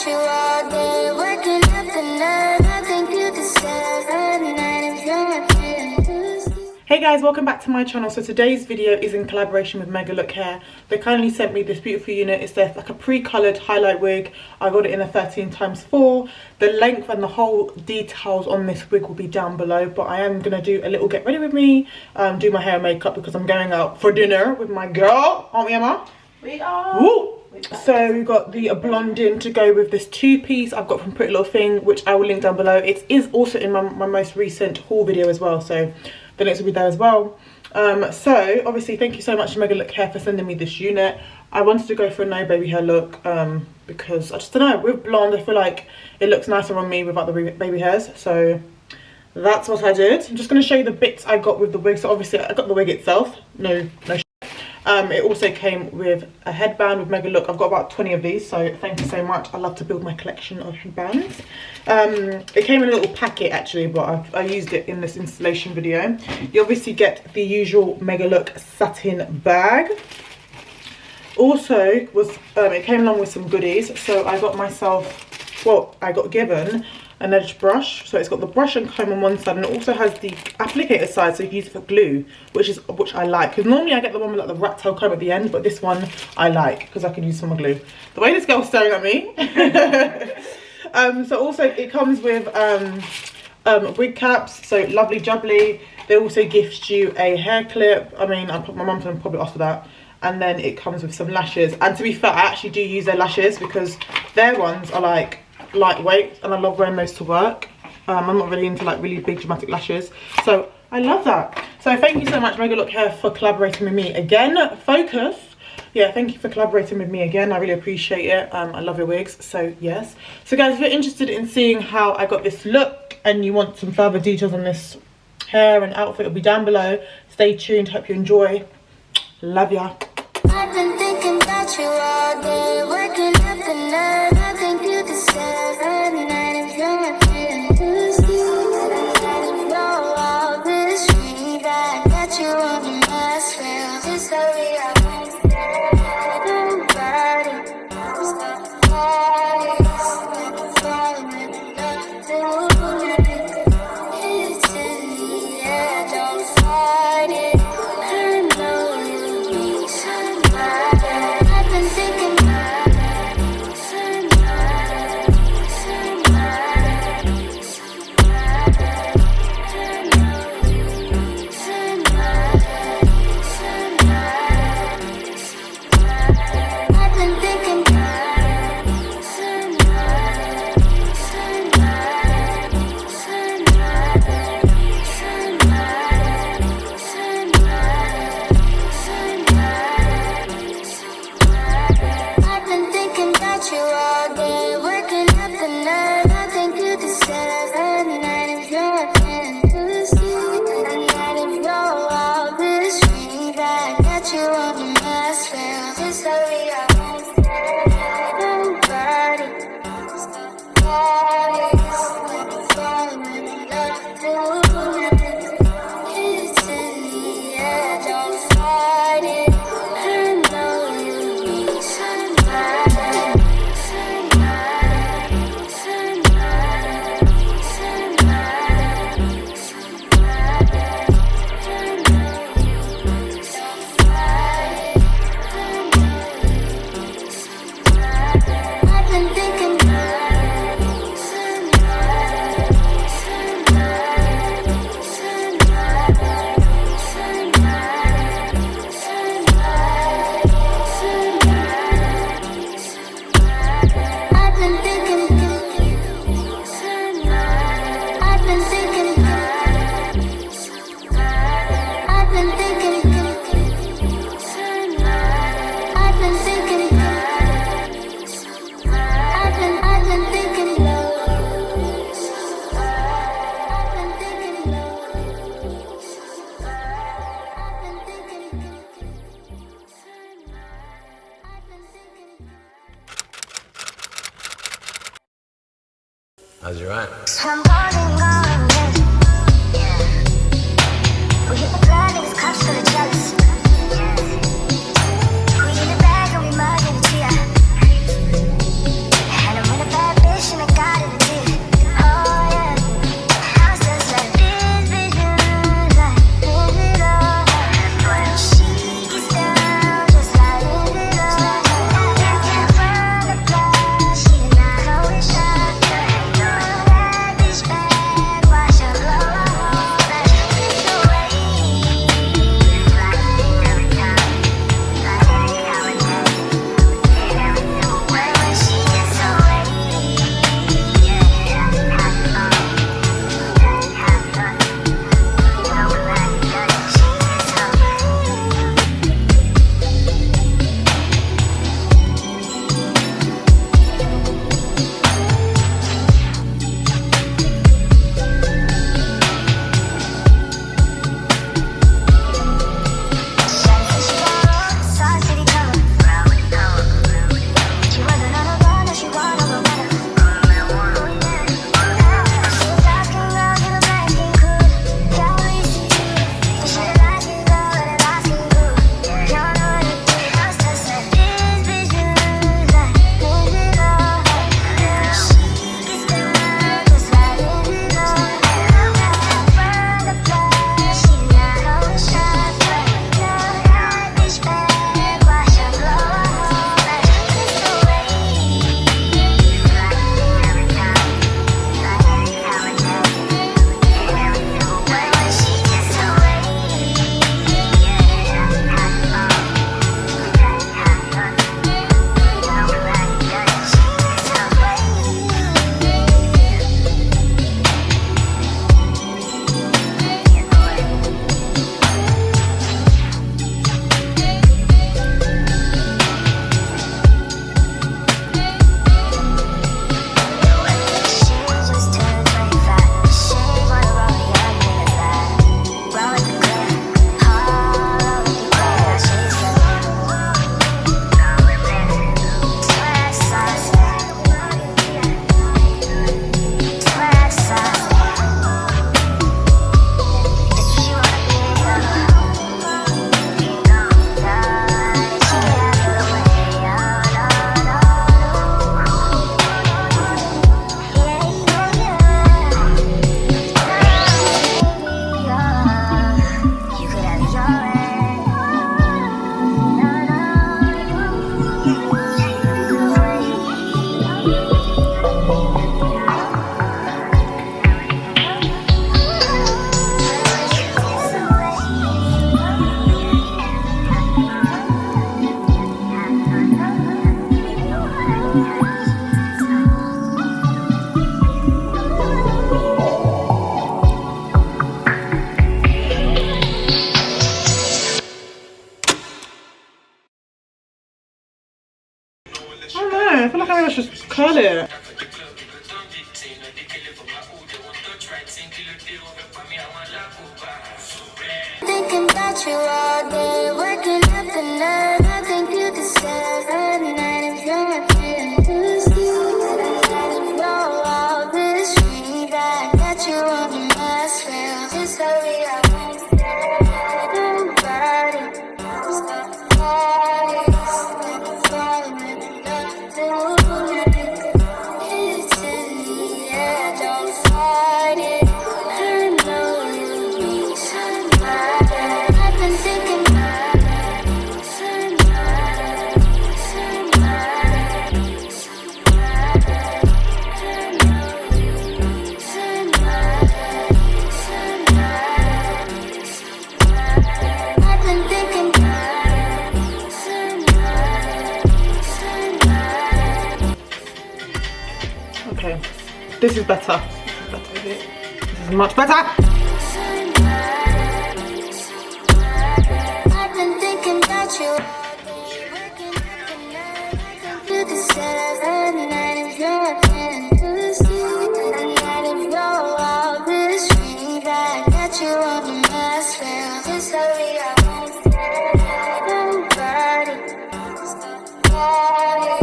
about you all day, waking up the nerve. I think you deserve a night if you're my friend. Hey guys, welcome back to my channel. So today's video is in collaboration with MegaLook Hair. They kindly sent me this beautiful unit. It's like a pre-coloured highlight wig. I got it in a 13x4. The length and the whole details on this wig will be down below, but I am going to do a little get ready with me, do my hair and makeup because I'm going out for dinner with my girl, aren't we, Emma? We are. Woo! So we've got the blondin to go with this two-piece I've got from Pretty Little Thing, which I will link down below. It is also in my most recent haul video as well, so the links will be there as well. So obviously thank you so much to MegaLook Hair for sending me this unit. I wanted to go for a no baby hair look because I just don't know, with blonde I feel like it looks nicer on me without the baby hairs, so that's what I did. I'm just going to show you the bits I got with the wig. So obviously I got the wig itself, no it also came with a headband with MegaLook. I've got about 20 of these, so thank you so much. I love to build my collection of headbands. It came in a little packet actually, but I used it in this installation video. You obviously get the usual MegaLook satin bag. Also was it came along with some goodies. So I got myself, well, I got given an edge brush. So it's got the brush and comb on one side, and it also has the applicator side, so you can use it for glue, which I like, because normally I get the one with like the rat tail comb at the end, but this one I like because I can use some glue. The way this girl's staring at me. So also it comes with wig caps, so lovely jubbly. They also gift you a hair clip. I mean, my mum's gonna probably ask for that. And then it comes with some lashes, and to be fair, I actually do use their lashes because their ones are like lightweight and I love wearing those to work. I'm not really into like really big dramatic lashes, so I love that. So thank you so much MegaLook Hair for collaborating with me again. Focus, yeah, thank you for collaborating with me again. I really appreciate it. I love your wigs, so yes. So guys, if you're interested in seeing how I got this look and you want some further details on this hair and outfit, it'll be down below. Stay tuned, hope you enjoy. Love ya. I've been thinking about you all day, waking up the nerve. I think you deserve a night if you're my friend. Know all this dream that got you on the last rail. Just hurry up. Nobody stop fighting. Falling in love with it's in the air, don't fight it. I know you need somebody. I've been thinking about somebody. I've been thinking I've been thinking about you all day, working up the nerve. I think you deserve a night if you're a friend. A night if you're all this dream that got you on the last rail. Just hurry up. Nobody stop fighting. Falling in love with it's in the air, don't fight it. I know you need somebody. I've been thinking I've been thinking I've been thinking I've been thinking I've been thinking I've been thinking How's your aunt? We hit the blood, niggas cops full of jealous. We in the bag and we mugging the Gia. And I'm in the bag. don't know. I feel like I should just curl it. Thinking about you all day, waking up the nerve. I think you deserve a night of your feeling to sleep. Blow all this dream that got you on my spell. Just hurry up. Nobody stop the party. Falling in love tonight. It's in the air, don't fight it. I know you need somebody. I've been thinking about somebody, somebody, somebody. I know you need somebody, somebody, somebody. I've been thinking about somebody, somebody. Okay, this is better. This is much better. I've been thinking about you all day, waking up the night. I think you deserve a night of your feeling to sleep. A night of your wildest dream that got you on my spell. Just hurry up. Nobody stop the party.